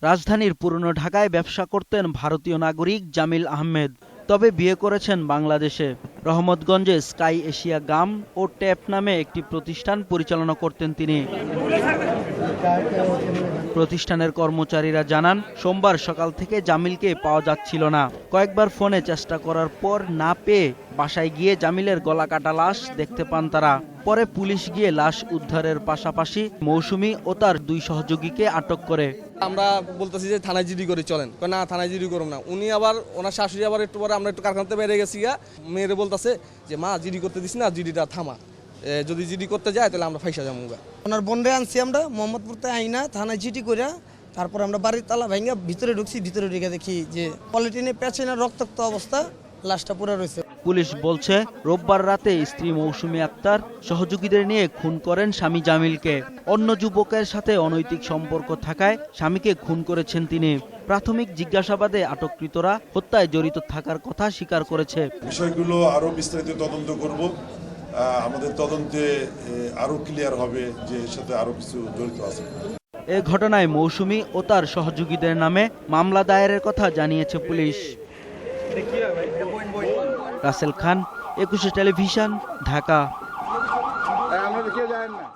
রাজধানীর পুরনো ঢাকায় ব্যবসা করতেন ভারতীয় নাগরিক জামিল আহমেদ। তবে বিয়ে করেছেন বাংলাদেশে। রহমতগঞ্জে স্কাই এশিয়া গাম ও ট্যাপ নামে একটি প্রতিষ্ঠান পরিচালনা করতেন তিনি। প্রতিষ্ঠানের কর্মচারীরা জানান, সোমবার সকাল থেকে জামিলকে পাওয়া যাচ্ছিল না। কয়েকবার ফোনে চেষ্টা করার পর না পেয়ে বাসায় গিয়ে জামিলের গলাকাটা লাশ দেখতে পান তারা। পরে পুলিশ গিয়ে লাশ উদ্ধারের পাশাপাশি মৌসুমী ও তার 2 সহযোগীকে আটক করে। আমরা বলতেছি যে থানায় জিডি করে চলেন, না থানায় জিডি করুন না। উনি আবার ওনার শাশুড়ি আবার একটু পরে আমরা একটু কারখানাতে বেড়ে গেছি, মেয়েরে বলতেছে যে মা জিডি করতে দিস না, জিডিটা থামা, যদি জিডি করতে যায় তাহলে আমরা ফাইসা যাবো। ওনার বোনরে আনছি আমরা মোহাম্মদপুরতে আইনা থানায় জিডি করে, তারপর আমরা বাড়ির তালা ভাঙা ভিতরে ঢুকছি। ভিতরে ঢুকে দেখি যে পলিটিনে পেছনে রক্তাক্ত অবস্থা, লাশটা পুরো রয়েছে। পুলিশ বলছে, রোববার রাতে স্ত্রী মৌসুমী আক্তার সহযোগীদের নিয়ে খুন করেন স্বামী জামিলকে। অন্য যুবকের সাথে অনৈতিক সম্পর্ক থাকায় স্বামীকে খুন করেছেন তিনি। প্রাথমিক জিজ্ঞাসাবাদে আটককৃতরা হত্যায় জড়িত থাকার কথা স্বীকার করেছে। বিষয়গুলো আরো বিস্তারিত তদন্ত করব। আমাদের তদন্তে আরো ক্লিয়ার হবে যে এর সাথে আরো কিছু জড়িত আছে। এ ঘটনায় মৌসুমী ও তার সহযোগীদের নামে মামলা দায়েরের কথা জানিয়েছে পুলিশ। রাসেল খান, 21 টেলিভিশন, ঢাকা।